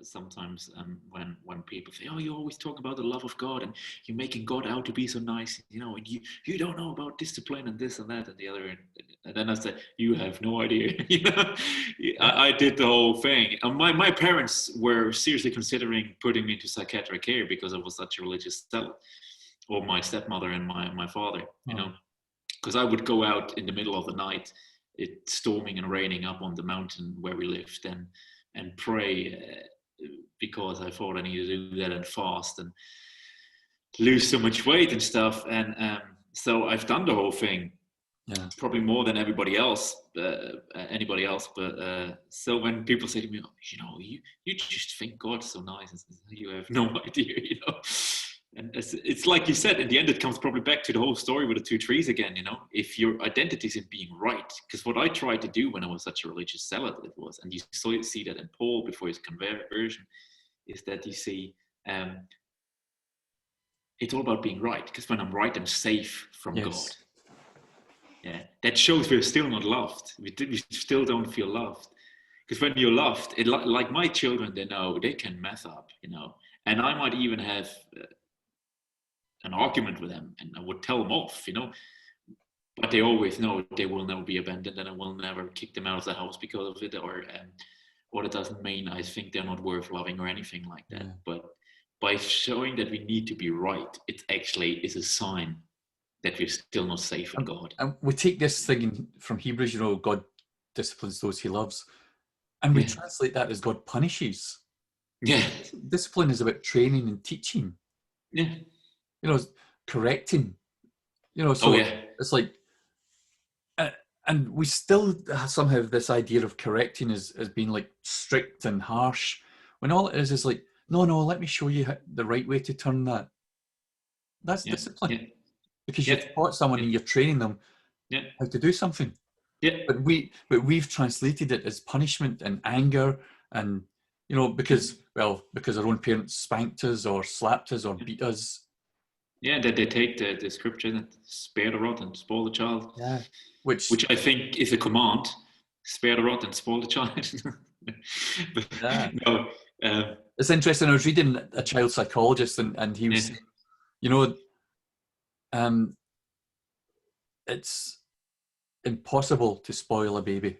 sometimes when people say, "Oh, you always talk about the love of God, and you're making God out to be so nice, and you don't know about discipline and this and that and the other." And then I said, "You have no idea." I did the whole thing. And my parents were seriously considering putting me into psychiatric care because I was such a religious zealot, or my stepmother and my father, because I would go out in the middle of the night, it's storming and raining up on the mountain where we lived, and pray because I thought I needed to do that and fast and lose so much weight and stuff. And so I've done the whole thing, probably more than anybody else. But so when people say to me, you just think God's so nice, you have no idea, And it's like you said, in the end, it comes probably back to the whole story with the two trees again, if your identity is in being right. Because what I tried to do when I was such a religious zealot, and you see that in Paul before his conversion, is that you see it's all about being right. Because when I'm right, I'm safe from God. Yeah, that shows we're still not loved. We still don't feel loved. Because when you're loved, like my children, they know they can mess up, and I might even have an argument with them, and I would tell them off, but they always know they will never be abandoned, and I will never kick them out of the house because of it, or it doesn't mean I think they're not worth loving or anything like that. But by showing that we need to be right, it actually is a sign that we're still not safe in God. And we take this thing from Hebrews, God disciplines those he loves, and we translate that as God punishes. Yeah. Discipline is about training and teaching. Yeah. Correcting. It's like, and we still somehow have this idea of correcting as being like strict and harsh, when all it is like, no, let me show you the right way to turn that. That's discipline. Because you've taught someone and you're training them how to do something. Yeah. But we've translated it as punishment and anger, and because our own parents spanked us or slapped us or beat us. Yeah, that they take the scripture that spare the rod and spoil the child. Yeah. Which I think is a command. Spare the rod and spoil the child. No. It's interesting. I was reading a child psychologist, and he was saying, it's impossible to spoil a baby.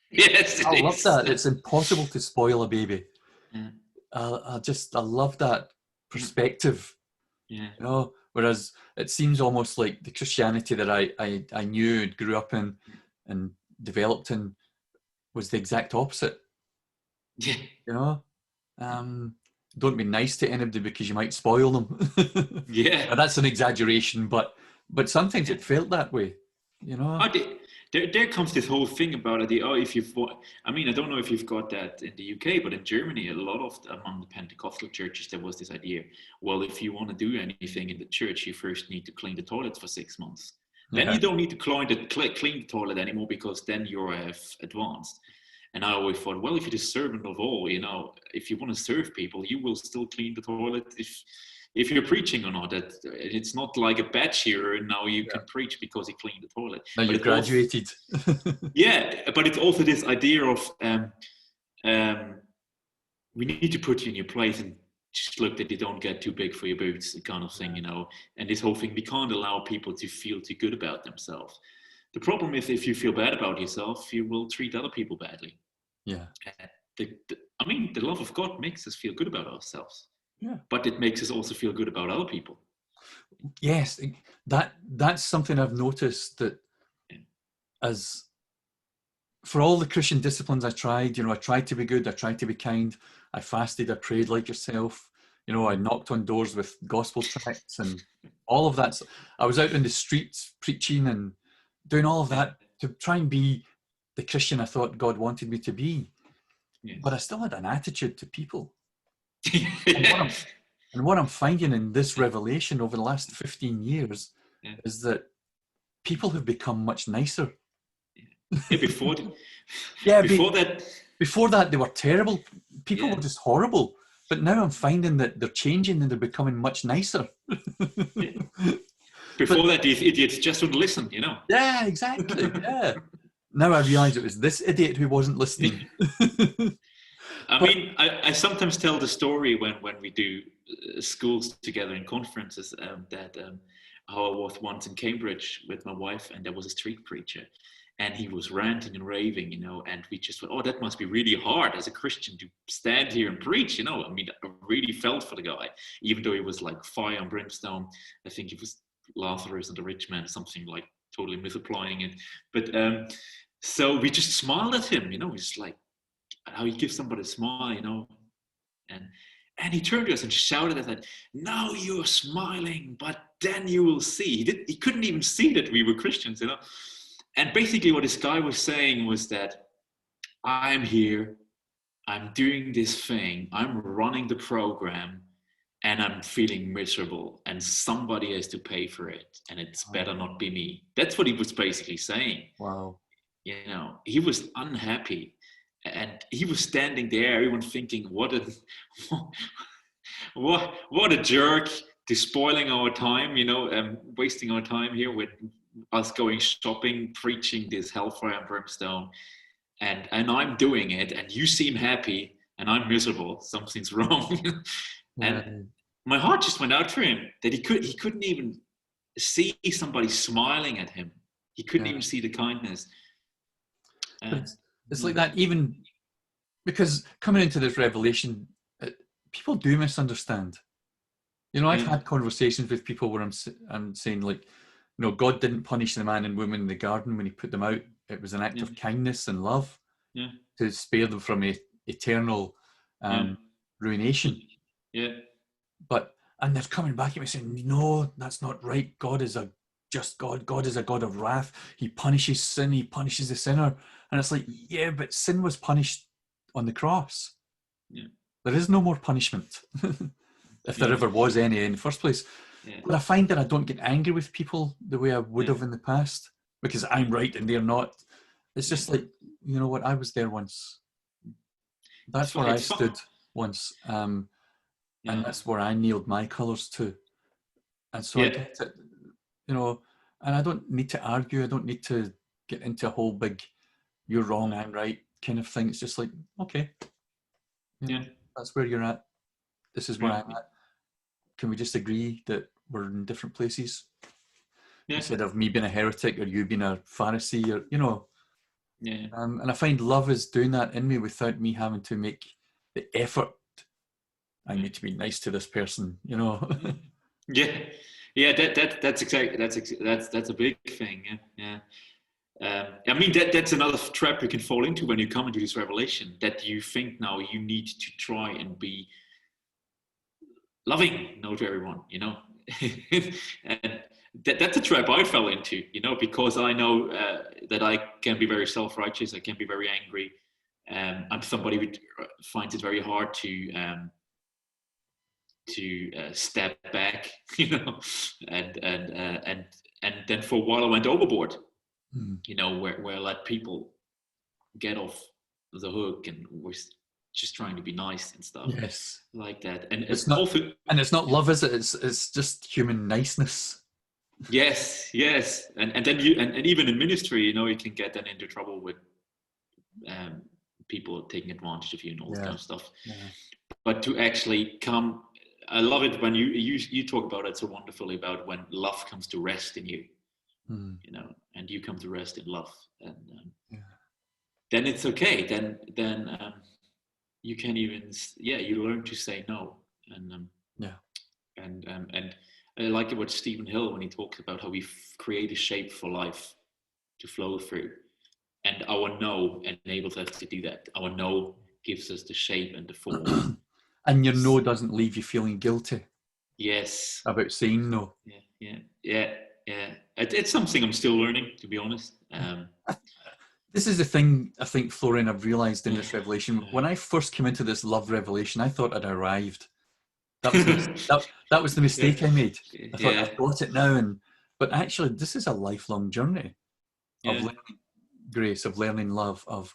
Yes, I love that. It's impossible to spoil a baby. I love that perspective. Whereas it seems almost like the Christianity that I knew and grew up in and developed in was the exact opposite. Don't be nice to anybody because you might spoil them. Now, that's an exaggeration, but sometimes it felt that way. There comes this whole thing about it. I don't know if you've got that in the UK, but in Germany, a lot of among the Pentecostal churches, there was this idea. Well, if you want to do anything in the church, you first need to clean the toilets for 6 months. Then you don't need to clean the toilet anymore, because then you have advanced. And I always thought, well, if you're the servant of all, if you want to serve people, you will still clean the toilet if you're preaching or not. That it's not like a badge here and now you can preach because you cleaned the toilet. Now you graduated. But it's also this idea of we need to put you in your place and just look that you don't get too big for your boots, kind of thing, And this whole thing, we can't allow people to feel too good about themselves. The problem is, if you feel bad about yourself, you will treat other people badly. Yeah. The love of God makes us feel good about ourselves. Yeah. But it makes us also feel good about other people. Yes, that's something I've noticed, that as for all the Christian disciplines I tried, I tried to be good, I tried to be kind, I fasted, I prayed like yourself, I knocked on doors with gospel tracts and all of that. I was out in the streets preaching and doing all of that to try and be the Christian I thought God wanted me to be. Yes. But I still had an attitude to people. and what I'm finding in this revelation over the last 15 years is that people have become much nicer. Before that they were terrible. People were just horrible. But now I'm finding that they're changing and they're becoming much nicer. Before that, these idiots just wouldn't listen, Yeah, exactly. Yeah. now I realise it was this idiot who wasn't listening. I But mean, I sometimes tell the story when we do schools together in conferences, that how I was once in Cambridge with my wife, and there was a street preacher, and he was ranting and raving, and we just went, oh, that must be really hard as a Christian to stand here and preach, I mean, I really felt for the guy, even though he was like fire and brimstone. I think he was Lazarus and the rich man, something like, totally misapplying it. But so we just smiled at him, he's like, how you give somebody a smile, and he turned to us and shouted at that, now you're smiling, but then you will see. He couldn't even see that we were Christians, And basically what this guy was saying was that I'm here, I'm doing this thing, I'm running the program, and I'm feeling miserable, and somebody has to pay for it, and it's better not be me. That's what he was basically saying. wow. He was unhappy. And he was standing there, everyone thinking, what a jerk, to spoiling our time, wasting our time here with us going shopping, preaching this hellfire and brimstone, and I'm doing it, and you seem happy, and I'm miserable. Something's wrong. And my heart just went out for him, that he couldn't even see somebody smiling at him. He couldn't even see the kindness. It's like that, even because coming into this revelation, people do misunderstand. I've had conversations with people where I'm saying, like, God didn't punish the man and woman in the garden when he put them out. It was an act of kindness and love to spare them from eternal ruination. And they're coming back at me saying, no, that's not right. God is a just God. God is a God of wrath. He punishes sin. He punishes the sinner. And it's like, yeah, but sin was punished on the cross. There is no more punishment, if there ever was any in the first place. But I find that I don't get angry with people the way I would have in the past, because I'm right and they're not. It's just like, you know what, I was there once. That's where I stood once. And that's where I nailed my colours to. And so I get it, and I don't need to argue. I don't need to get into a whole big, you're wrong, I'm right kind of thing. It's just like, okay, that's where you're at. This is where I'm at. Can we just agree that we're in different places? Instead of me being a heretic or you being a Pharisee, or and I find love is doing that in me without me having to make the effort. I need to be nice to this person, That's exactly that's a big thing. I mean, that's another trap you can fall into when you come into this revelation, that you think now you need to try and be loving to everyone, and that's a trap I fell into, because I know that I can be very self-righteous, I can be very angry. I'm somebody who finds it very hard to step back, and then for a while I went overboard, where I let people get off the hook and was just trying to be nice and stuff. Like that. And it's not also, and it's not love, is it? It's just human niceness. Yes. And then and even in ministry, you can get then into trouble with people taking advantage of you and all that kind of stuff. But to actually come, I love it when you talk about it so wonderfully, about when love comes to rest in you, and you come to rest in love, and then it's okay. Then you can even you learn to say no, and and I like it with Stephen Hill when he talks about how we create a shape for life to flow through, and our no enables us to do that. Our no gives us the shape and the form. And your no doesn't leave you feeling guilty. Yes. About saying no. Yeah. It's something I'm still learning, to be honest. This is the thing I think, Florian, I've realised in this revelation. When I first came into this love revelation, I thought I'd arrived. That was the mistake I made. I thought, I've got it now, but actually this is a lifelong journey of learning grace, of learning love, of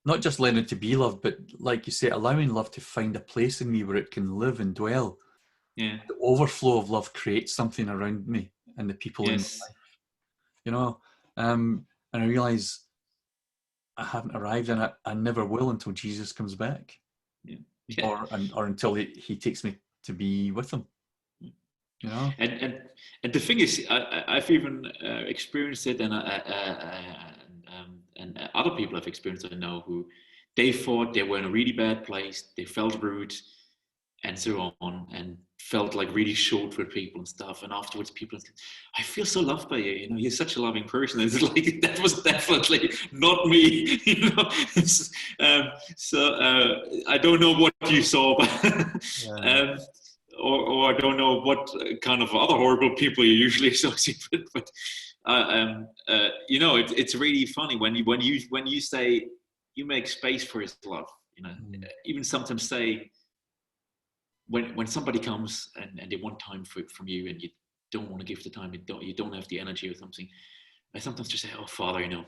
not just learning to be loved, but like you say, allowing love to find a place in me where it can live and dwell. The overflow of love creates something around me and the people in my life. and I realize I haven't arrived, and I never will until Jesus comes back, Yeah. Yeah. or until he takes me to be with him. You know. And the thing is, I've even experienced it, and other people have experienced it. I know who they thought they were in a really bad place. They felt rude, and so on, and felt like really short with people and stuff. And afterwards, people said, I feel so loved by you. You know, you're such a loving person. It's like, that was definitely not me. You know, I don't know what you saw, but or I don't know what kind of other horrible people you usually associate with. But you know, it's really funny when you say you make space for his love. You know, even sometimes say, when somebody comes and they want time from you, and you don't want to give the time, you don't have the energy or something, I sometimes just say, oh, Father, you know,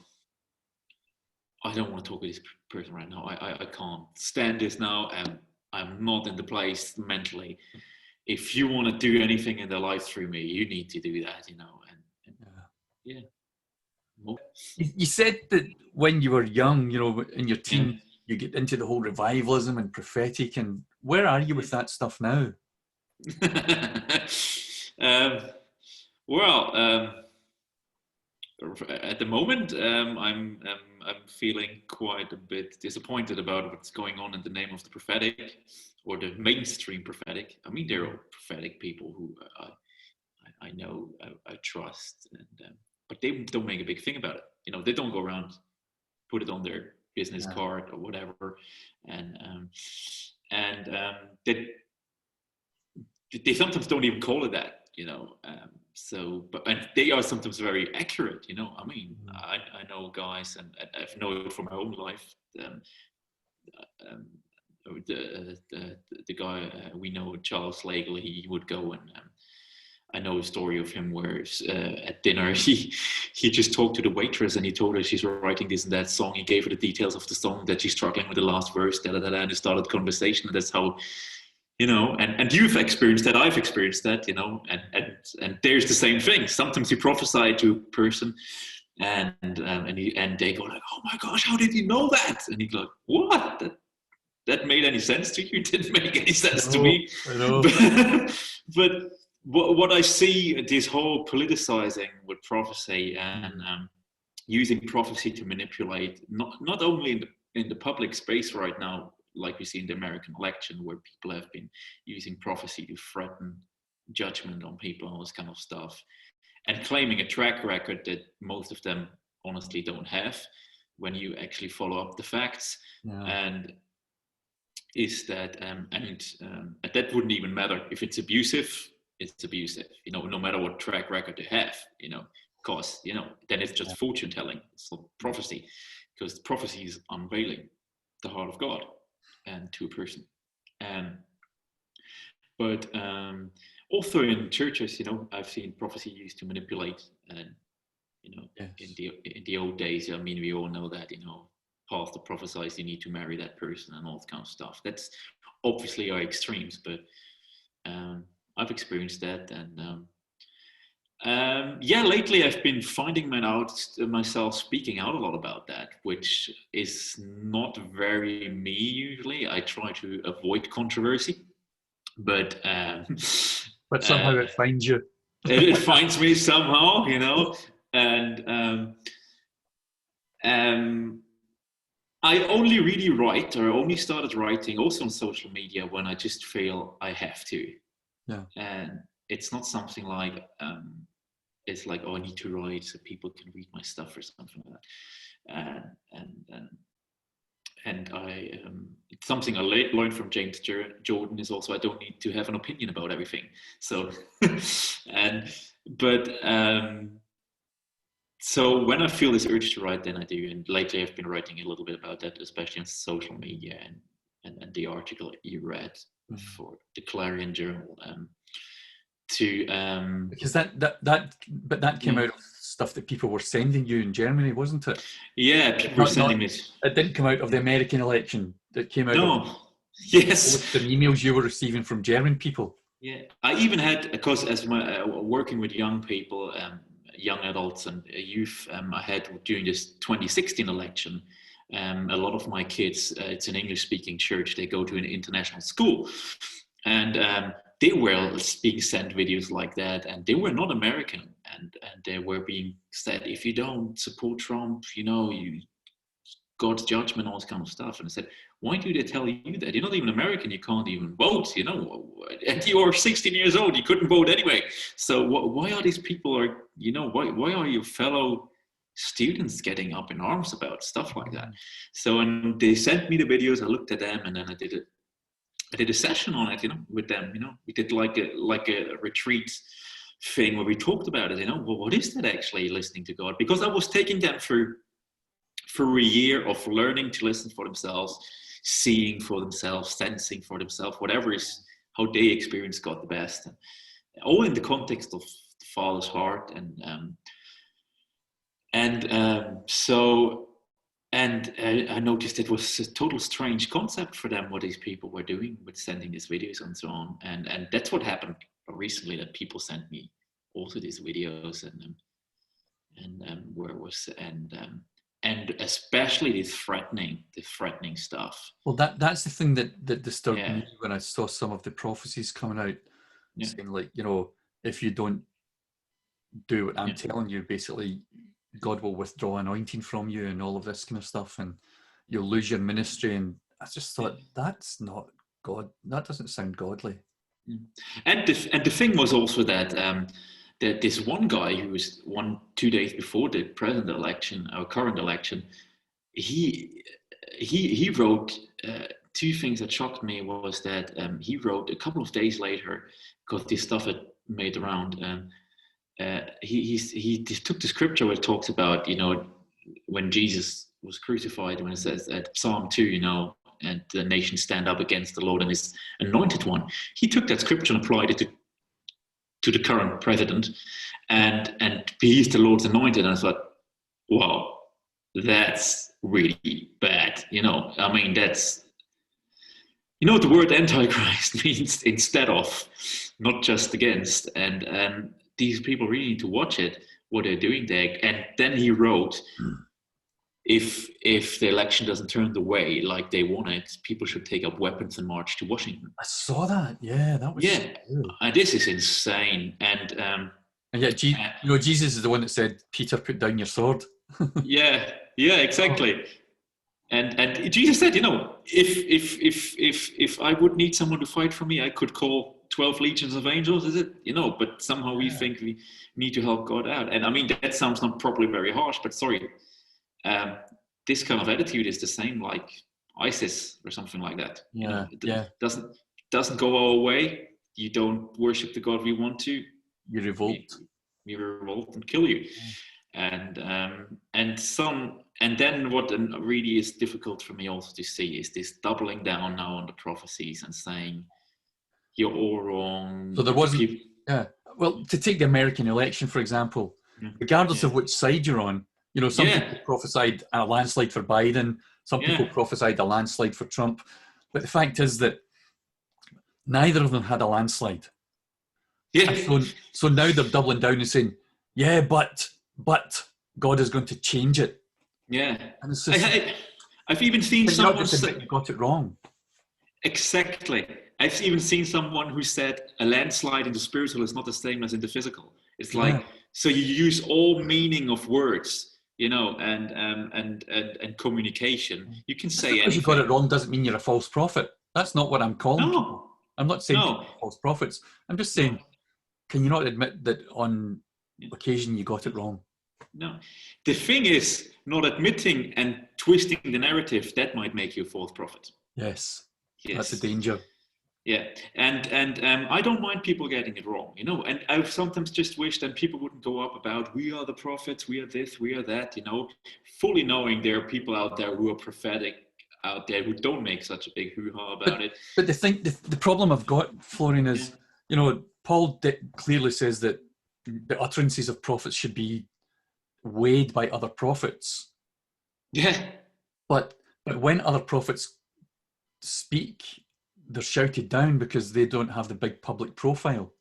I don't want to talk with this person right now. I can't stand this now, and I'm not in the place mentally. If you want to do anything in their life through me, you need to do that, you know. And yeah. You said that when you were young, you know, in your teens, you get into the whole revivalism and prophetic, and where are you with that stuff now? Well, at the moment, I'm feeling quite a bit disappointed about what's going on in the name of the prophetic, or the mainstream prophetic. I mean, they're all prophetic people who I know, I trust, and but they don't make a big thing about it. You know, they don't go around, put it on their business card or whatever, and they sometimes don't even call it that. You know, and they are sometimes very accurate. You know, I mean, I know guys, and I've known it from my own life. The guy we know, Charles Lagle, he would go, and I know a story of him where at dinner he just talked to the waitress, and he told her she's writing this and that song. He gave her the details of the song, that she's struggling with the last verse, and he started conversation. And that's how, you know, and you've experienced that, I've experienced that, you know, and there's the same thing. Sometimes you prophesy to a person, and they go like, oh my gosh, how did you know that? And you go, what? That made any sense to you? It didn't make any sense to me. I know. But what I see, this whole politicizing with prophecy, and using prophecy to manipulate, not only in the public space right now, like we see in the American election, where people have been using prophecy to threaten judgment on people and all this kind of stuff, and claiming a track record that most of them honestly don't have when you actually follow up the facts. And is that that wouldn't even matter if it's abusive. It's abusive, you know, no matter what track record they have, you know, because, you know, then it's just fortune telling. It's not prophecy, because prophecy is unveiling the heart of God and to a person. But also in churches, you know, I've seen prophecy used to manipulate, and, you know, in the old days, I mean, we all know that, you know, pastor prophesies you need to marry that person and all that kind of stuff. That's obviously our extremes, but I've experienced that. And lately I've been finding myself speaking out a lot about that, which is not very me usually. I try to avoid controversy, but somehow it finds you. it finds me somehow, you know. And I only really write, or only started writing also on social media, when I just feel I have to. Yeah. And it's not something like, it's like, oh, I need to write so people can read my stuff or something like that. And it's something I learned from James Jordan is also, I don't need to have an opinion about everything. So, so when I feel this urge to write, then I do. And lately I've been writing a little bit about that, especially on social media, and the article you read for the Clarion Journal. Because that came out of stuff that people were sending you in Germany, wasn't it? Yeah, people were sending me. It didn't come out of the American election. It came out of yes, the emails you were receiving from German people. Yeah, I even had, because as working with young people, young adults and youth I had during this 2016 election. A lot of my kids, it's an English-speaking church. They go to an international school, and they were being sent videos like that, and they were not American, and they were being said, if you don't support Trump, God's judgment, all this kind of stuff. And I said, why do they tell you that? You're not even American, you can't even vote, and you're 16 years old, you couldn't vote anyway. So why are these people, why are your fellow students getting up in arms about stuff like that? So, and they sent me the videos, I looked at them, and then I did a session on it, with them. We did like a retreat thing where we talked about it. Well, what is that actually, listening to God? Because I was taking them through a year of learning to listen for themselves, seeing for themselves, sensing for themselves, whatever is how they experience God the best, and all in the context of the Father's heart, so. And I noticed it was a total strange concept for them, what these people were doing with sending these videos and so on. And that's what happened recently, that people sent me also these videos and especially the threatening stuff. Well, that's the thing that disturbed Yeah. me when I saw some of the prophecies coming out, saying like, if you don't do what I'm telling you, basically God will withdraw anointing from you and all of this kind of stuff, and you'll lose your ministry. And I just thought, that's not God. That doesn't sound godly. And the thing was also that that this one guy who was 2 days before the president election, our current election, he wrote two things that shocked me. Was that he wrote a couple of days later, because this stuff had made around. He took the scripture where it talks about, when Jesus was crucified, when it says at Psalm 2, and the nations stand up against the Lord and his anointed one. He took that scripture and applied it to the current president, and he is the Lord's anointed. And I thought, wow, that's really bad. I mean, that's, the word antichrist means instead of, not just against. And these people really need to watch it, what they're doing there. And then he wrote, if the election doesn't turn the way like they want it, people should take up weapons and march to Washington. I saw that. Yeah, that was this is insane. And yet, Jesus is the one that said, Peter, put down your sword. yeah, exactly. And Jesus said, if I would need someone to fight for me, I could call 12 legions of angels, is it? But somehow we think we need to help God out. And I mean, that sounds not probably very harsh, but sorry, this kind of attitude is the same like ISIS or something like that. It doesn't go our way. You don't worship the God we want to. You revolt. We revolt and kill you. And then what really is difficult for me also to see is this doubling down now on the prophecies and saying you're all wrong. So there wasn't. Well, to take the American election for example, regardless of which side you're on, some people prophesied a landslide for Biden, some people prophesied a landslide for Trump, but the fact is that neither of them had a landslide. So now they're doubling down and saying, but God is going to change it. Yeah. And it's just, I've even seen someone say you got it wrong. Exactly. I've even seen someone who said a landslide in the spiritual is not the same as in the physical. It's like, so you use all meaning of words, and communication. You can say anything. Because you got it wrong doesn't mean you're a false prophet. That's not what I'm calling people. I'm not saying false prophets. I'm just saying, can you not admit that on occasion you got it wrong? No. The thing is, not admitting and twisting the narrative, that might make you a false prophet. Yes. That's a danger. Yeah, and I don't mind people getting it wrong, and I've sometimes just wished that people wouldn't go up about, we are the prophets, we are this, we are that, fully knowing there are people out there who are prophetic out there who don't make such a big hoo-ha about it. But the problem I've got, Florian, is, Paul clearly says that the utterances of prophets should be weighed by other prophets. Yeah. But when other prophets speak, they're shouted down because they don't have the big public profile.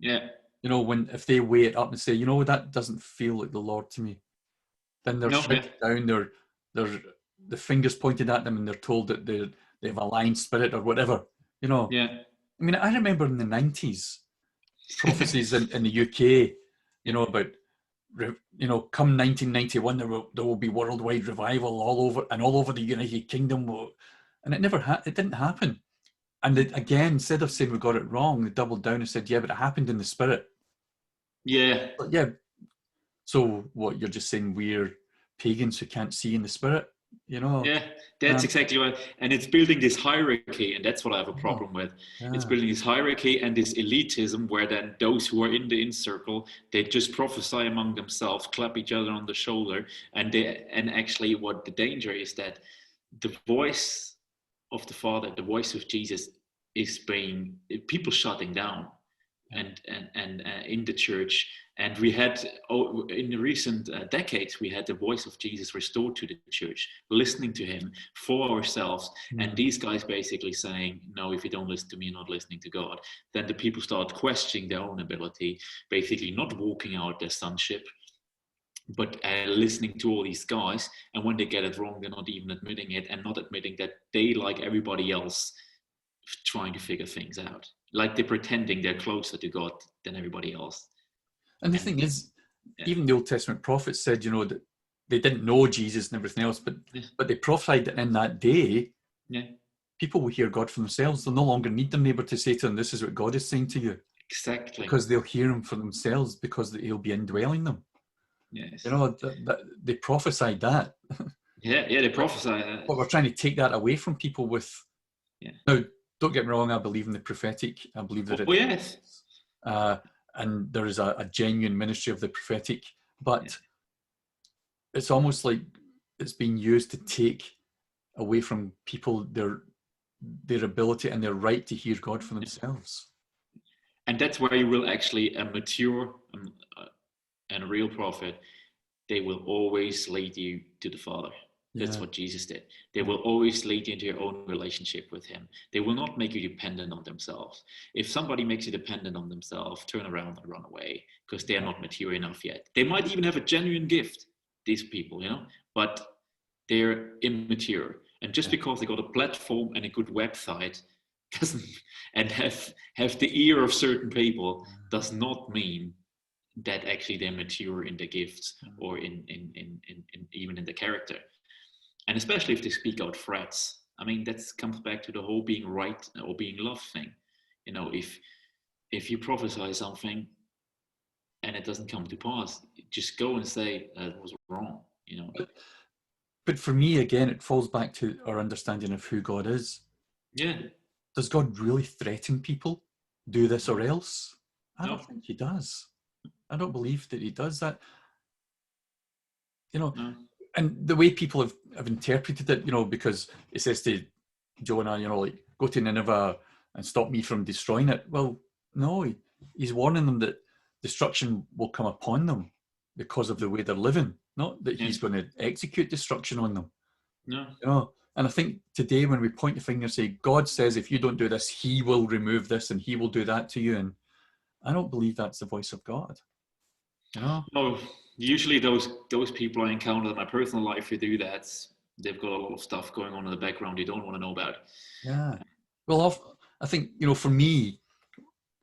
Yeah. you know, if they weigh it up and say, you know, that doesn't feel like the Lord to me, then they're No, yeah, shouted down, they're the fingers pointed at them, and they're told that they have a lying spirit or whatever. You know, yeah, I mean, I remember in the 90s prophecies in the UK, you yeah, know, about you know, come 1991, there will be worldwide revival all over the United Kingdom, and it didn't happen. And again, instead of saying we got it wrong, they doubled down and said, yeah, but it happened in the spirit. yeah. But yeah, so what, you're just saying we're pagans who can't see in the spirit, you know? Yeah, that's Um, exactly right. And it's building this hierarchy, and that's what I have a oh, problem with. It's yeah, building this hierarchy and this elitism where then those who are in the inner circle, they just prophesy among themselves, clap each other on the shoulder, and actually what the danger is that the voice of the Father, the voice of Jesus is being people shutting down yeah, and in the church. And we had, in the recent decades, we had the voice of Jesus restored to the church, listening to him for ourselves. And mm, these guys basically saying, no, if you don't listen to me, you're not listening to God. Then the people start questioning their own ability, basically not walking out their sonship, but listening to all these guys. And when they get it wrong, they're not even admitting it, and not admitting that they, like everybody else, trying to figure things out. Like they're pretending they're closer to God than everybody else. and the thing And is, yeah, even the Old Testament prophets said, you know, that they didn't know Jesus and everything else, yeah, but they prophesied that in that day, yeah, people will hear God for themselves. They'll no longer need their neighbor to say to them, this is what God is saying to you, exactly. because they'll hear him for themselves, because he'll be indwelling them. You Yes. know, they prophesied that. Yeah, yeah, they But, prophesy. but we're trying to take that away from people with, Yeah. now, don't get me wrong, I believe in the prophetic. I believe that Oh, yes. uh, and there is a genuine ministry of the prophetic, Yeah. but it's almost like it's being used to take away from people their ability and their right to hear God for Yeah. themselves. And that's where you will actually mature and a real prophet. They will always lead you to the Father. That's Yeah, what Jesus did. They yeah, will always lead you into your own relationship with Him. They will not make you dependent on themselves. If somebody makes you dependent on themselves, turn around and run away because they are not mature enough yet. They might even have a genuine gift, these people, but they're immature. And just yeah. because they got a platform and a good website doesn't and have the ear of certain people does not mean that actually they're mature in the gifts or in even in the character. And especially if they speak out threats. I mean, that comes back to the whole being right or being loved thing. If you prophesy something and it doesn't come to pass, just go and say that was wrong. But for me, again, it falls back to our understanding of who God is. Yeah. Does God really threaten people? Do this or else? I No, don't think he does. I don't believe that he does that. You know, no, and the way people have interpreted it, you know, because it says to Jonah, you know, like, go to Nineveh and stop me from destroying it. Well, no, he's warning them that destruction will come upon them because of the way they're living, not that yeah, he's going to execute destruction on them. no, You know, and I think today when we point the finger and say, God says if you don't do this, he will remove this and he will do that to you. And I don't believe that's the voice of God. You know? no. Usually, those people I encounter in my personal life who do that, they've got a lot of stuff going on in the background you don't want to know about. Yeah. Well, I think, you know, for me,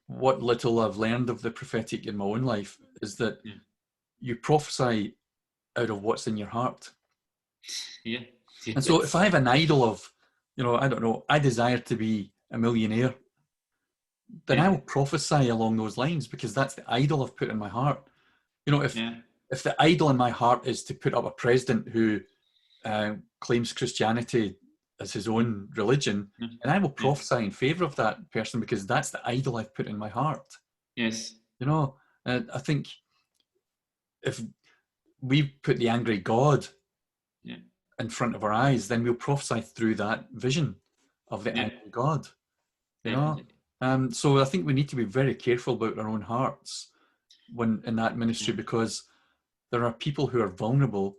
what little I've learned of the prophetic in my own life is that Yeah, you prophesy out of what's in your heart. yeah, yeah. And so if That's I have an idol of, you know, I don't know, I desire to be a millionaire, then yeah, I will prophesy along those lines because that's the idol I've put in my heart. You know, yeah, if the idol in my heart is to put up a president who claims Christianity as his own religion, yeah, and I will yeah. prophesy in favor of that person because that's the idol I've put in my heart. Yes, You know, I think if we put the angry God yeah, in front of our eyes, then we'll prophesy through that vision of the yeah, angry God. You know, definitely. so I think we need to be very careful about our own hearts when in that Yeah, ministry because there are people who are vulnerable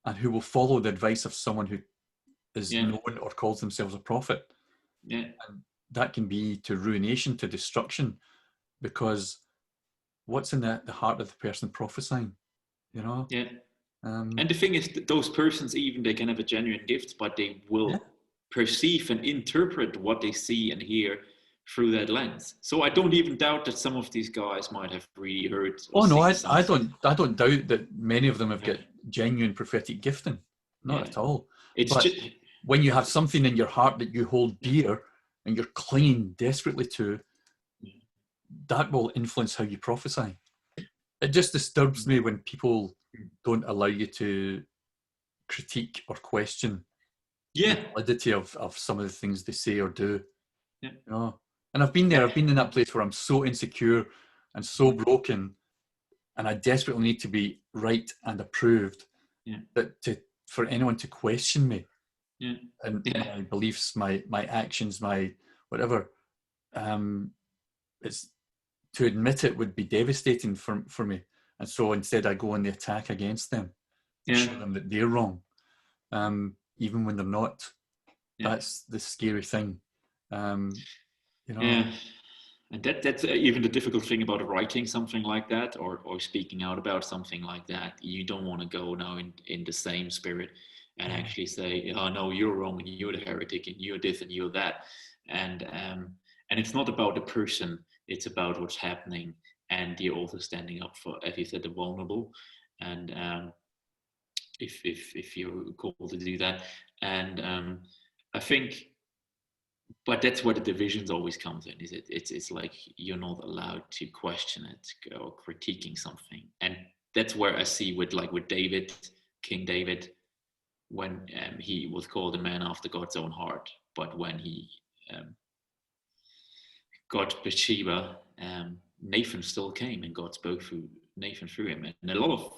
and who will follow the advice of someone who is yeah, known or calls themselves a prophet. yeah, And that can be to ruination, to destruction, because what's in the heart of the person prophesying, you know? Yeah. Um, And the thing is, that those persons, even they can have a genuine gift, but they yeah. will perceive and interpret what they see and hear through that lens. So I don't even doubt that some of these guys might have really heard or Oh no, seen I something. don't doubt that many of them have Yeah, got genuine prophetic gifting. Not yeah. at all. It's But just when you have something in your heart that you hold yeah, dear and you're clinging desperately to, that will influence how you prophesy. It just disturbs me when people don't allow you to critique or question the yeah, validity of some of the things they say or do. yeah. You know? And I've been there, And, I've been in that place where I'm so insecure and so broken, and I desperately need to be right and approved, yeah, that for anyone to question me yeah, and yeah, my beliefs, my actions, my whatever, it's to admit it would be devastating for me. And so instead I go on the attack against them and yeah, show them that they're wrong, even when they're not. yeah, That's the scary thing. You know, yeah. And that's even the difficult thing about writing something like that, or speaking out about something like that. You don't want to go now in the same spirit and yeah, actually say, "Oh no, you're wrong, and you're the heretic, and you're this, and you're that," and um, and it's not about the person; it's about what's happening, and you're also standing up for, as you said, the vulnerable, and if you're called to do that, and I think, but that's where the divisions always comes in. Is it's like you're not allowed to question it or critiquing something, and that's where I see with David, King David, when he was called a man after God's own heart, but when he um, got Bathsheba, Nathan still came, and God spoke through Nathan through him, and a lot of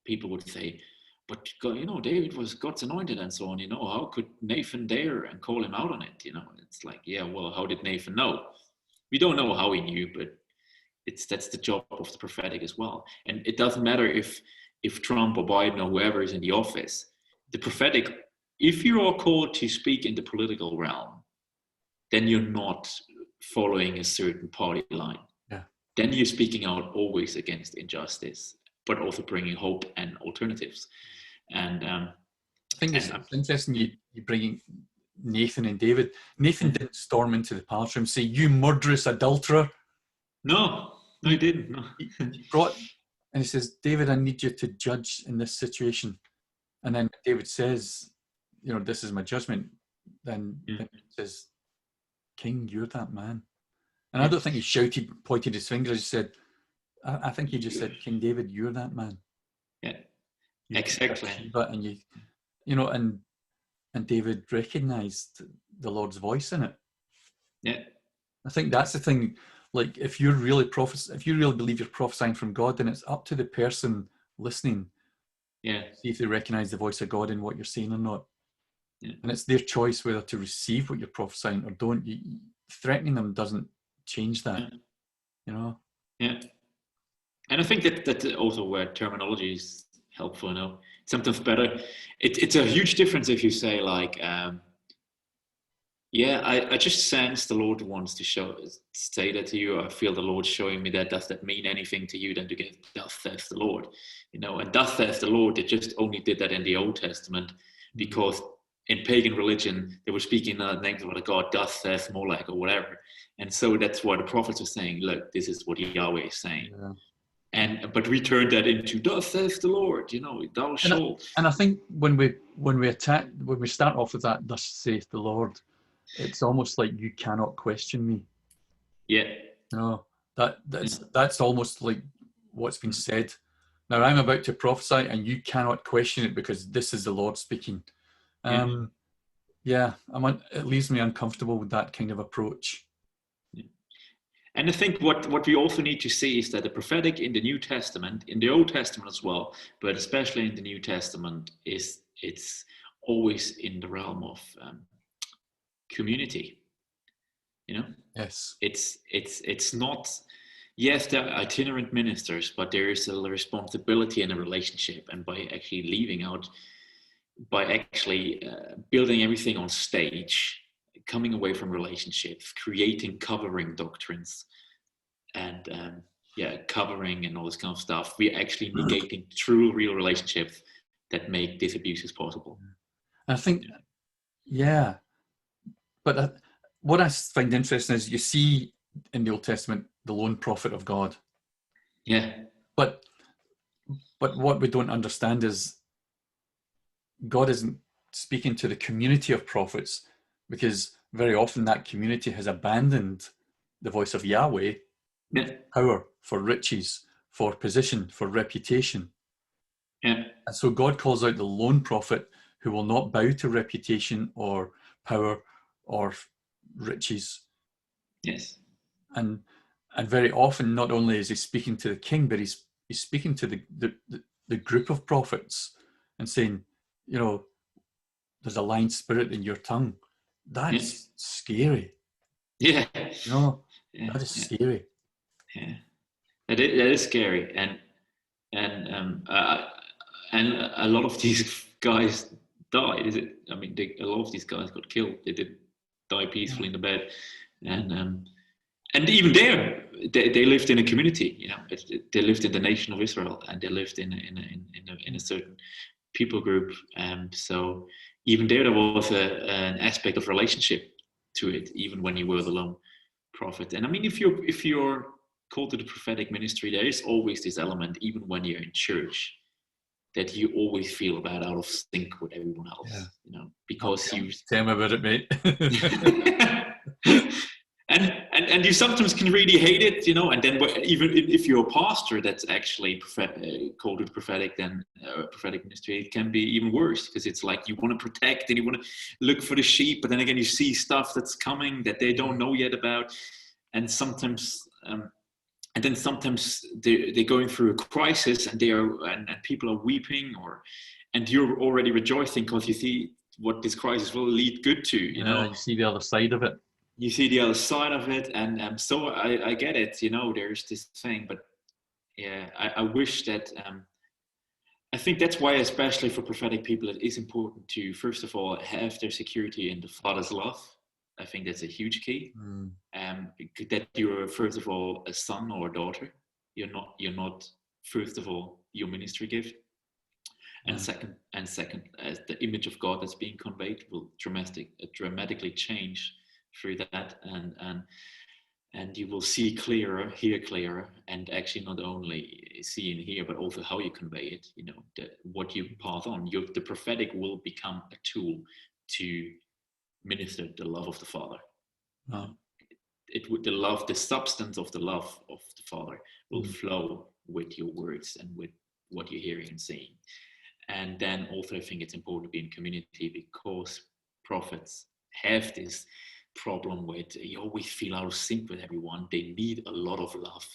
people would say, but God, David was God's anointed and so on. How could Nathan dare and call him out on it? It's like, yeah, well, how did Nathan know? We don't know how he knew, but that's the job of the prophetic as well. And it doesn't matter if Trump or Biden or whoever is in the office. The prophetic, if you are called to speak in the political realm, then you're not following a certain party line. yeah. Then you're speaking out always against injustice, but also bringing hope and alternatives. And I think and it's interesting you bringing Nathan and David. Nathan yeah. didn't storm into the palace room and say, "You murderous adulterer." No, he He, didn't. No. he brought, and he says, "David, I need you to judge in this situation." And then David says, "This is my judgment." Yeah, Then he says, "King, you're that man." And I yeah, don't think he shouted, pointed his finger. He said, I think he just you, said, "King David, you're that man. yeah, You took exactly. Bathsheba and and David recognized the Lord's voice in it." Yeah, I think that's the thing. Like, if you really believe you're prophesying from God, then it's up to the person listening yeah, to see if they recognize the voice of God in what you're saying or not. yeah, And it's their choice whether to receive what you're prophesying or don't. Threatening them doesn't change that, yeah, you know? yeah. And I think that also where terminology is helpful. Sometimes better. It's a huge difference if you say like, yeah, I just sense the Lord wants to say that to you. I feel the Lord showing me that. Does that mean anything to you? Then to get thus says the Lord, and thus says the Lord. They just only did that in the Old Testament Mm. because in pagan religion they were speaking the names of a god, thus says Molech or whatever, and so that's why the prophets are saying, look, this is what Yahweh is saying, Yeah. but we turned that into thus says the Lord. Thou And shalt. I think when we start off with that, "Thus saith the Lord," it's almost like you cannot question me. Yeah, You know, yeah, that's almost like what's been said. Now I'm about to prophesy, and you cannot question it because this is the Lord speaking. yeah. Um, yeah, it leaves me uncomfortable with that kind of approach. Yeah. And I think what we also need to see is that the prophetic in the New Testament, in the Old Testament as well, but especially in the New Testament, it's always in the realm of community. You know, Yes. it's not. Yes, there are itinerant ministers, but there is a responsibility in a relationship, and by actually leaving out, by actually building everything on stage, coming away from relationships, creating covering doctrines, and covering and all this kind of stuff, we're actually negating true, real relationships that make these abuses possible. I think, yeah. But what I find interesting is you see in the Old Testament the lone prophet of God. Yeah. But what we don't understand is God isn't speaking to the community of prophets, because very often that community has abandoned the voice of Yahweh, power, for riches, for position, for reputation. Yeah. And so God calls out the lone prophet who will not bow to reputation or power or riches. Yes. And very often, not only is he speaking to the king, but he's speaking to the group of prophets and saying, you know, there's a lying spirit in your tongue. That's scary. Yeah. You know, that is scary. Yeah. That is scary. And a lot of these guys died. I mean, a lot of these guys got killed. They did die peacefully in the bed, and even there, they lived in a community. You know, they lived in the nation of Israel, and they lived in a certain people group. So even there was an aspect of relationship to it, even when you were the lone prophet. And I mean, if you're called to the prophetic ministry, there is always this element, even when you're in church, that you always feel about out of sync with everyone else, you know, because you tell me about it, mate. and you sometimes can really hate it, you know. And then even if you're a pastor that's actually called to the prophetic, then prophetic ministry, it can be even worse, because it's like you want to protect and you want to look for the sheep, but then again you see stuff that's coming that they don't know yet about, and sometimes. And then sometimes they're going through a crisis, and and people are weeping, and you're already rejoicing because you see what this crisis will lead good to. You know, you see the other side of it. You see the other side of it, and so I get it. You know, there's this thing, but yeah, I wish that. I think that's why, especially for prophetic people, it is important to first of all have their security in the Father's love. I think that's a huge key. That you're first of all a son or a daughter. You're not first of all your ministry gift. And second, as the image of God that's being conveyed will dramatically change through that, and you will see clearer, hear clearer, and actually not only see and hear, but also how you convey it. You know, what you pass on. The prophetic will become a tool to minister the love of the Father. The substance of the love of the Father will flow with your words and with what you're hearing and seeing. And then also I think it's important to be in community, because prophets have this problem with, you always feel out of sync with everyone. They need a lot of love.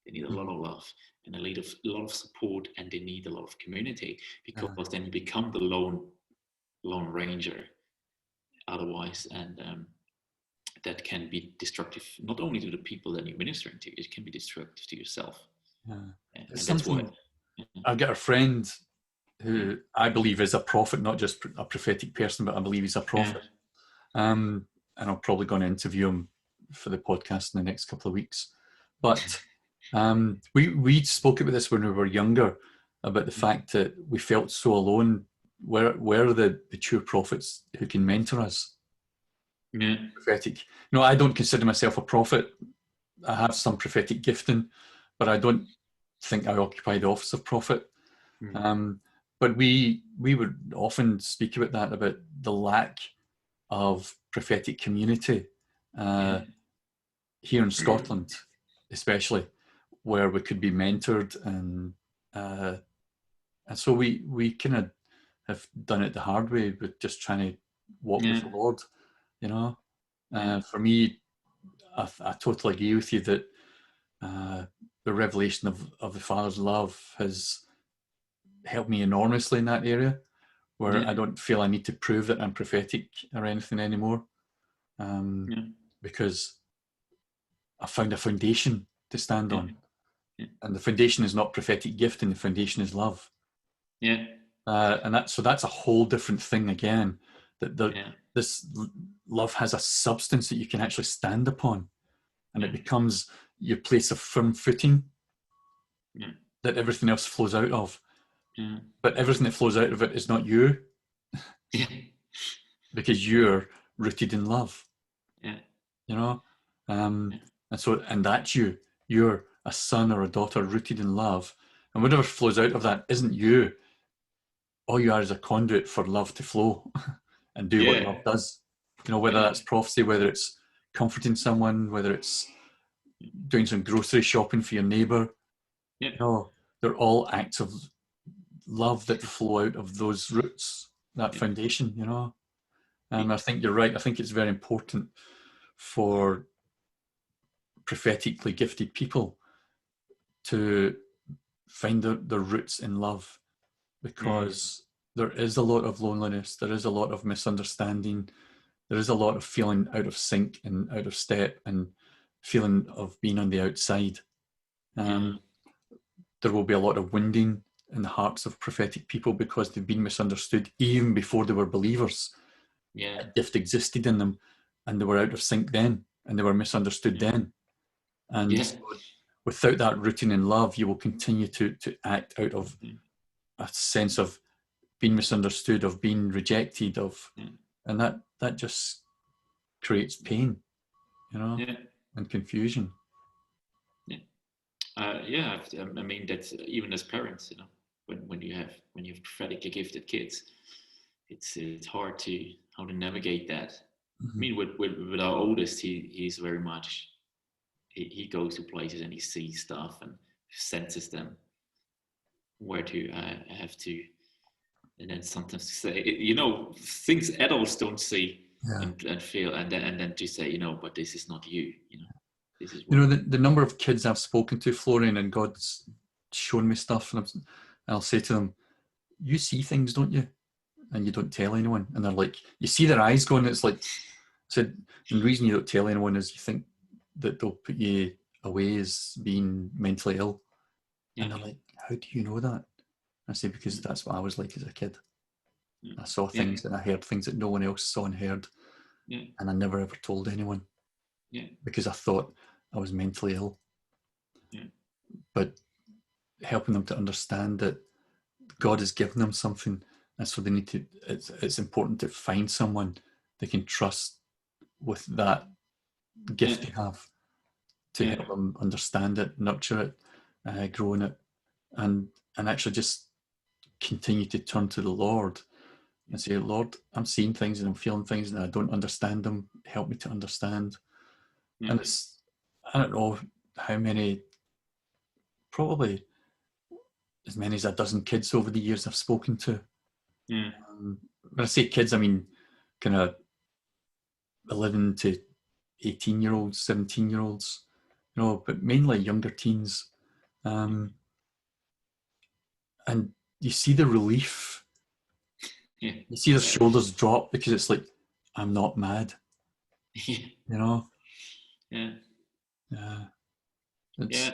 They need a lot of love and a lot of support, and they need a lot of community, because then you become the lone ranger otherwise, and that can be destructive not only to the people that you're ministering to, it can be destructive to yourself. And that's why I've got a friend who I believe is a prophet, not just a prophetic person, but I believe he's a prophet. And I'm probably going to interview him for the podcast in the next couple of weeks. But we spoke about this when we were younger, about the fact that we felt so alone. Where are the true prophets who can mentor us? Prophetic. No, I don't consider myself a prophet. I have some prophetic gifting, but I don't think I occupy the office of prophet. But we would often speak about that, about the lack of prophetic community here in Scotland, especially, where we could be mentored, and so we kind of have done it the hard way with just trying to walk with the Lord, you know. For me, I totally agree with you that the revelation of the Father's love has helped me enormously in that area, where I don't feel I need to prove that I'm prophetic or anything anymore, because I found a foundation to stand on, and the foundation is not prophetic gift, and the foundation is love. And that's a whole different thing again. This love has a substance that you can actually stand upon, and it becomes your place of firm footing Yeah. that everything else flows out of. Yeah. But everything that flows out of it is not you, Yeah. because you're rooted in love, Yeah. you know? Yeah. And that's you. You're a son or a daughter rooted in love. And whatever flows out of that isn't you. All you are is a conduit for love to flow and do what Yeah. love does. You know, whether Yeah. that's prophecy, whether it's comforting someone, whether it's doing some grocery shopping for your neighbour. Yeah. You know, they're all acts of love that flow out of those roots, that Yeah. foundation, you know. And I think you're right. I think it's very important for prophetically gifted people to find their roots in love, because there is a lot of loneliness, there is a lot of misunderstanding, there is a lot of feeling out of sync and out of step and feeling of being on the outside. Yeah. There will be a lot of wounding in the hearts of prophetic people because they've been misunderstood even before they were believers. Yeah. A gift existed in them and they were out of sync then and they were misunderstood then. And Yeah. so without that rooting in love, you will continue to act out of a sense of being misunderstood, of being rejected, and that just creates pain, you know, Yeah. and confusion. Yeah. Yeah. I mean, that's even as parents, you know, when you have prophetically gifted kids, it's hard to how to navigate that. I Mm-hmm. mean, with our oldest, he's very much he goes to places and he sees stuff and senses them where to have to, and then sometimes to say, you know, things adults don't see Yeah. and feel, and then to say, you know, but this is not you, you know, this is You what. know, the number of kids I've spoken to, Florian, and God's shown me stuff, and I'll say to them, you see things, don't you? And you don't tell anyone. And they're like, you see their eyes going, it's like, I said, and the reason you don't tell anyone is you think that they'll put you away as being mentally ill. Yeah. And they're like, how do you know that? I say, because that's what I was like as a kid. Yeah. I saw Yeah. things and I heard things that no one else saw and heard. Yeah. And I never ever told anyone Yeah. because I thought I was mentally ill. Yeah. But helping them to understand that God has given them something, and so they need to, it's important to find someone they can trust with that gift Yeah. they have, to Yeah. help them understand it, nurture it, grow in it, and actually just continue to turn to the Lord and say, Lord, I'm seeing things and I'm feeling things and I don't understand them. Help me to understand. Yeah. And it's, I don't know how many, probably as many as a dozen kids over the years I've spoken to. Yeah. When I say kids, I mean kind of 11 to 18-year-olds, 17-year-olds, you know, but mainly younger teens. Um, and you see the relief. Yeah. You see their Yeah. shoulders drop because it's like, I'm not mad, Yeah. you know? Yeah. Yeah. Yeah.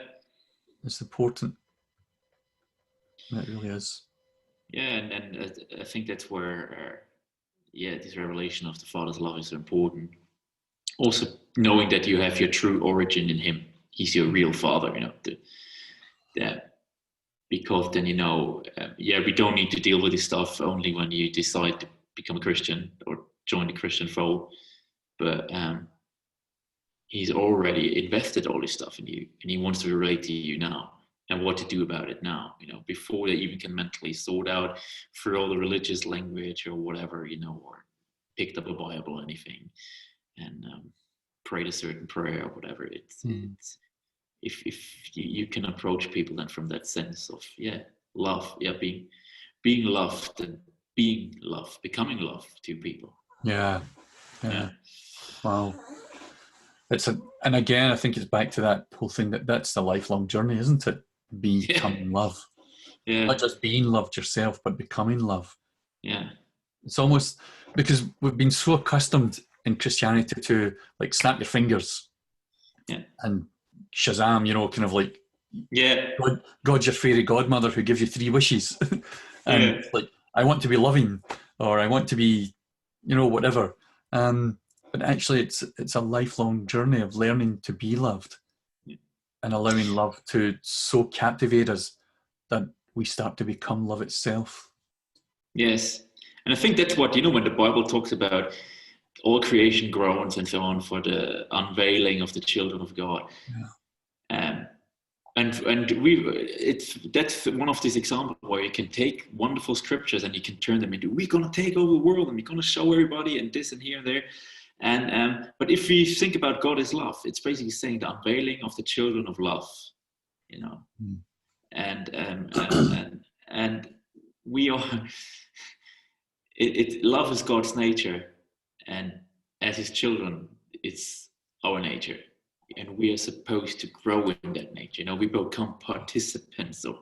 It's important. It really is. Yeah. And I think that's where, yeah, this revelation of the Father's love is so important. Also, knowing that you have your true origin in Him. He's your real Father, you know. That because then you know, yeah, we don't need to deal with this stuff only when you decide to become a Christian or join the Christian fold. But He's already invested all this stuff in you, and He wants to relate to you now and what to do about it now. You know, before they even can mentally sort out through all the religious language or whatever, you know, or picked up a Bible or anything, and prayed a certain prayer or whatever. It's if you can approach people then from that sense of love, being loved and being love, becoming love to people. Yeah. Yeah. Yeah. Wow. And again, I think it's back to that whole thing that's the lifelong journey, isn't it? Yeah. Becoming love. Yeah. Not just being loved yourself, but becoming love. Yeah. It's almost because we've been so accustomed in Christianity to like snap your fingers Yeah. and Shazam, you know, kind of like Yeah. God's your fairy godmother who gives you 3 wishes. And Yeah. like, I want to be loving, or I want to be, you know, whatever. But actually it's a lifelong journey of learning to be loved. and allowing love to so captivate us that we start to become love itself. Yes. And I think that's what, when the Bible talks about all creation groans and so on for the unveiling of the children of God. Um, that's one of these examples where you can take wonderful scriptures and you can turn them into, we're going to take over the world and we're going to show everybody and this and here and there. And but if we think about God as love, it's basically saying the unveiling of the children of love, and we are. Love is God's nature, and as His children, it's our nature, and we are supposed to grow in that nature. We become participants or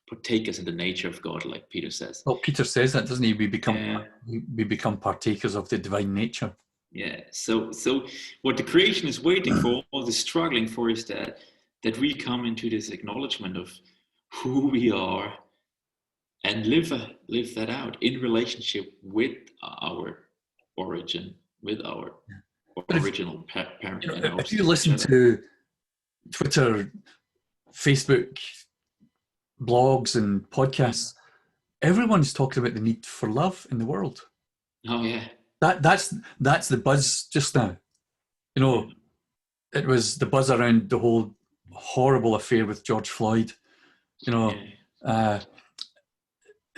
partakers in the nature of God, like Peter says. Well, Peter says that, doesn't he? We become partakers of the divine nature. Yeah. So what the creation is waiting for, all is struggling for, is that we come into this acknowledgement of who we are and live that out in relationship with our origin, with our original parent. If you listen to Twitter, Facebook, blogs and podcasts, everyone's talking about the need for love in the world. Oh yeah. That's the buzz just now. It was the buzz around the whole horrible affair with George Floyd.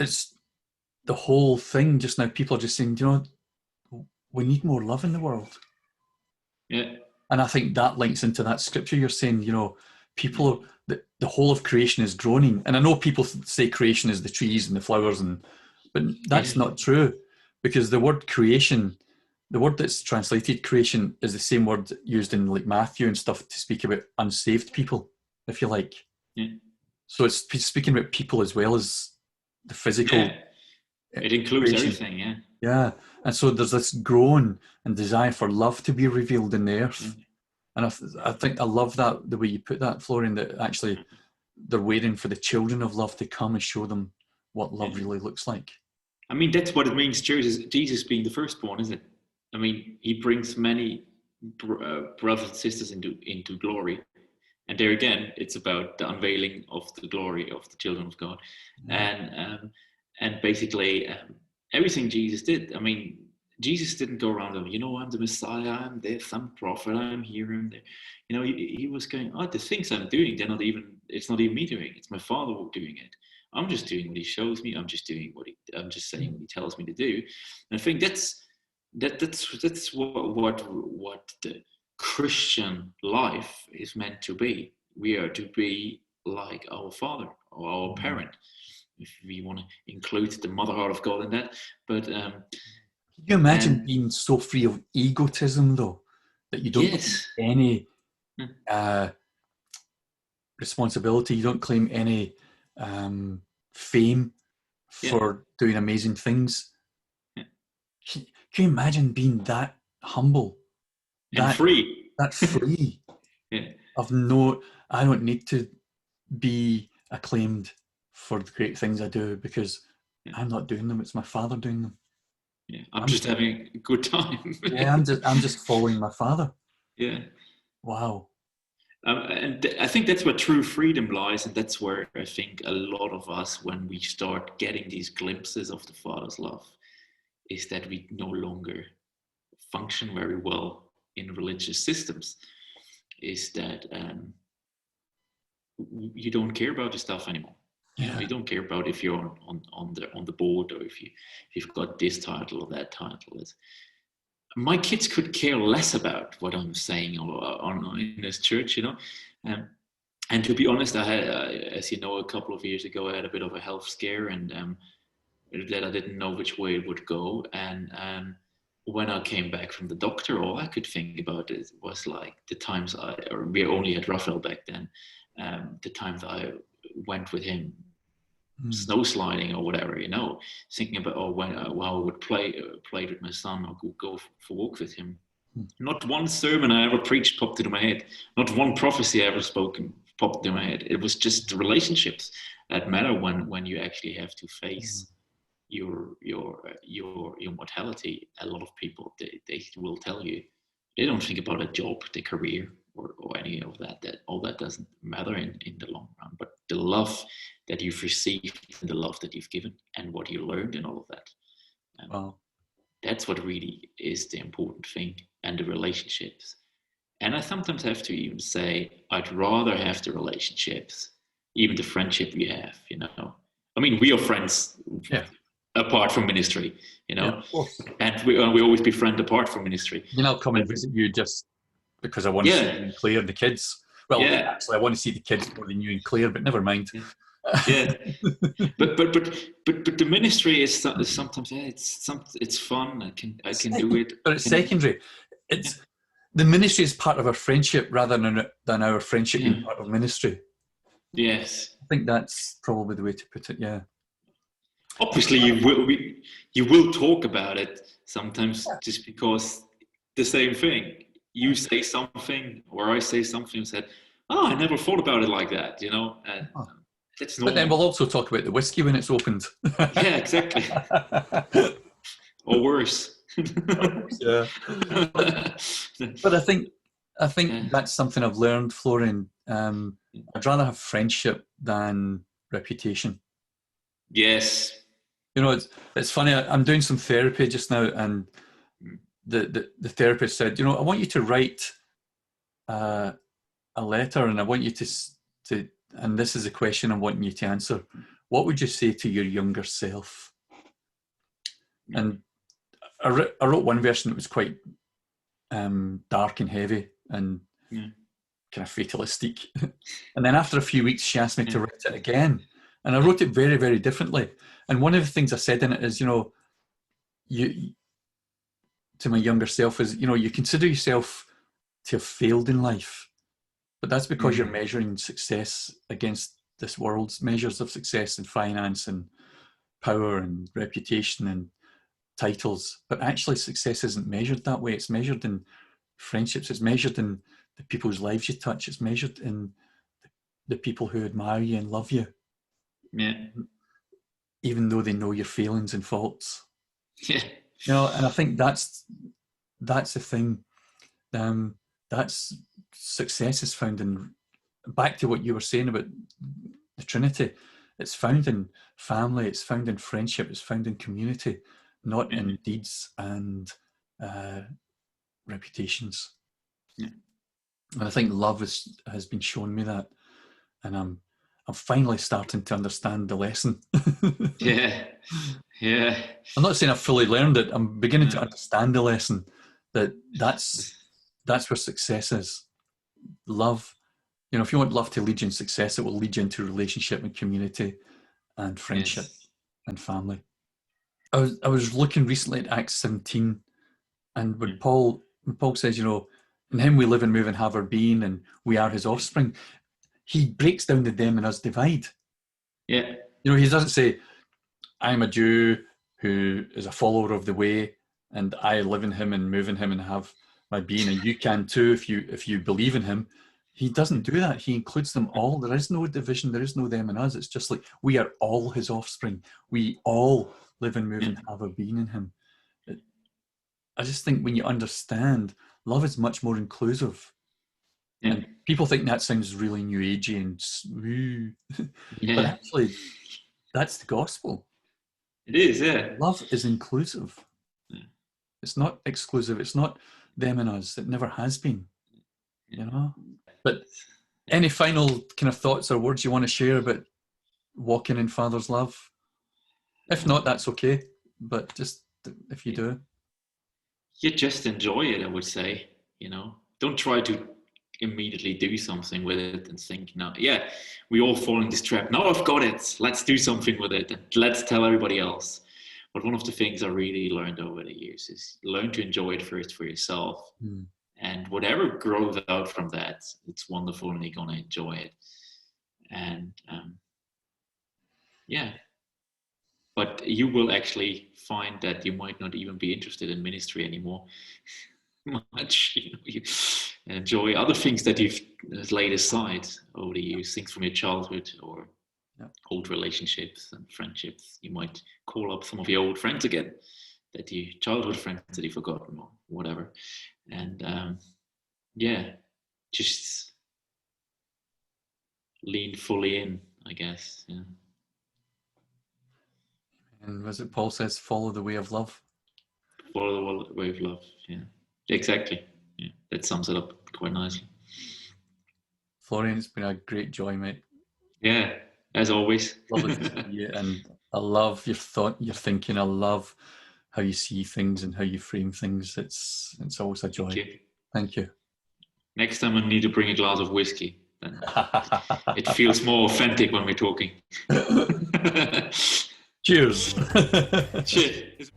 It's the whole thing just now. People are just saying, we need more love in the world. Yeah. And I think that links into that scripture you're saying, people, the whole of creation is groaning. And I know people say creation is the trees and the flowers, but that's not true, because the word creation, the word that's translated creation, is the same word used in like Matthew and stuff to speak about unsaved people, if you like. Yeah. So it's speaking about people as well as the physical. Yeah. It includes creation. Everything, yeah. Yeah. And so there's this groan and desire for love to be revealed in the earth. And I think I love that, the way you put that, Florian, that actually they're waiting for the children of love to come and show them what love really looks like. I mean, that's what it means, Jesus being the firstborn, isn't it? I mean, he brings many brothers and sisters into glory. And there again, it's about the unveiling of the glory of the children of God. And basically everything Jesus did. I mean, Jesus didn't go around, I'm the Messiah, I'm this, I'm prophet, I'm here, I'm there. He was going, the things I'm doing, it's not even me doing, it's my Father doing it. I'm just doing what he shows me. I'm just saying what he tells me to do. And I think that's what the Christian life is meant to be. We are to be like our Father or our parent, if we want to include the mother heart of God in that. But can you imagine being so free of egotism, though, that you don't claim any responsibility, you don't claim any fame for doing amazing things? Can you imagine being that humble and free? That free of I don't need to be acclaimed for the great things I do, because I'm not doing them, it's my Father doing them. I'm just having a good time. I'm just following my Father. Wow. And I think that's where true freedom lies, and that's where I think a lot of us, when we start getting these glimpses of the Father's love, is that we no longer function very well in religious systems. Is that you don't care about the stuff anymore. You don't care about if you're on the board, or if you've got this title or that title. My kids could care less about what I'm saying in this church, and to be honest, I had, as you know, a couple of years ago, I had a bit of a health scare, and that I didn't know which way it would go. And when I came back from the doctor, all I could think about it was like the times we only had Raphael back then, the times I went with him snow sliding or whatever, thinking about when I would play with my son, or go for walks with him. Not one sermon I ever preached popped into my head. Not one prophecy I ever spoken popped into my head. It was just the relationships that matter when you actually have to face your mortality. A lot of people, they will tell you they don't think about a job, their career, or any of that. That all that doesn't matter in the long run. But the love that you've received, and the love that you've given, and what you learned, and all of that. Wow. That's what really is the important thing, and the relationships. And I sometimes have to even say, I'd rather have the relationships, even the friendship we have, I mean, we are friends Yeah. apart from ministry, Yeah, of course. and we always be friends apart from ministry. I'll come and visit you just because I want to see you Yeah, and Claire and the kids. Well, yeah, actually, I want to see the kids more than you and Claire, but never mind. yeah. But the ministry is sometimes, yeah, it's fun. I can do it. But it's secondary. It's the ministry is part of our friendship rather than our friendship being part of ministry. Yes. I think that's probably the way to put it. Yeah. Obviously, you will talk about it sometimes, just because the same thing. You say something, or I say something, and said, "Oh, I never thought about it like that." And that's normal. But then we'll also talk about the whiskey when it's opened. Yeah, exactly. Or worse. Yeah. But I think that's something I've learned, Florian. I'd rather have friendship than reputation. Yes. It's funny. I'm doing some therapy just now, and the therapist said, I want you to write a letter, and I want you to, and this is a question I'm wanting you to answer. What would you say to your younger self? And I wrote one version that was quite dark and heavy and kind of fatalistic. And then after a few weeks, she asked me to write it again. And I wrote it very, very differently. And one of the things I said in it is, you to my younger self is, you consider yourself to have failed in life, but that's because you're measuring success against this world's measures of success and finance and power and reputation and titles. But actually, success isn't measured that way. It's measured in friendships. It's measured in the people's lives you touch. It's measured in the people who admire you and love you. Yeah. Even though they know your failings and faults. Yeah. And I think that's the thing. That's success is found in, back to what you were saying about the Trinity. It's found in family. It's found in friendship. It's found in community, not in deeds and reputations. Yeah. And I think love has been shown me that, and I'm finally starting to understand the lesson. Yeah. I'm not saying I've fully learned it. I'm beginning to understand the lesson that's where success is. Love. If you want love to lead you in success, it will lead you into relationship and community and friendship and family. I was looking recently at Acts 17, and when Paul says, in him we live and move and have our being, and we are his offspring, he breaks down the them and us divide. Yeah. He doesn't say, I'm a Jew who is a follower of the way, and I live in him and move in him and have my being, and you can too if you believe in him. He doesn't do that. He includes them all. There is no division. There is no them and us. It's just like we are all his offspring. We all live and move and have our being in him. I just think when you understand, love is much more inclusive. Yeah. And people think that sounds really new agey and woo. But actually, that's the gospel. It is, yeah. Love is inclusive. Yeah. It's not exclusive. It's not them and us. It never has been. But any final kind of thoughts or words you want to share about walking in Father's love? If not, that's okay. But just if you do. You just enjoy it, I would say. Don't try to immediately do something with it and think, no, we all fall in this trap. Now I've got it. Let's do something with it. And let's tell everybody else. But one of the things I really learned over the years is learn to enjoy it first for yourself. And whatever grows out from that, it's wonderful and you're going to enjoy it. And but you will actually find that you might not even be interested in ministry anymore. Much. You enjoy other things that you've laid aside over the years, things from your childhood or old relationships and friendships. You might call up some of your old friends again, childhood friends that you've forgotten or whatever. And just lean fully in, I guess. Yeah. And as it Paul says, follow the way of love. Follow the way of love. Yeah, exactly. Yeah, that sums it up quite nicely. Florian, it's been a great joy, mate. Yeah, as always. Lovely to see you, and I love your thought, your thinking. I love how you see things and how you frame things. It's always a joy. Thank you. Thank you. Next time I need to bring a glass of whiskey. Then it feels more authentic when we're talking. Cheers. Cheers.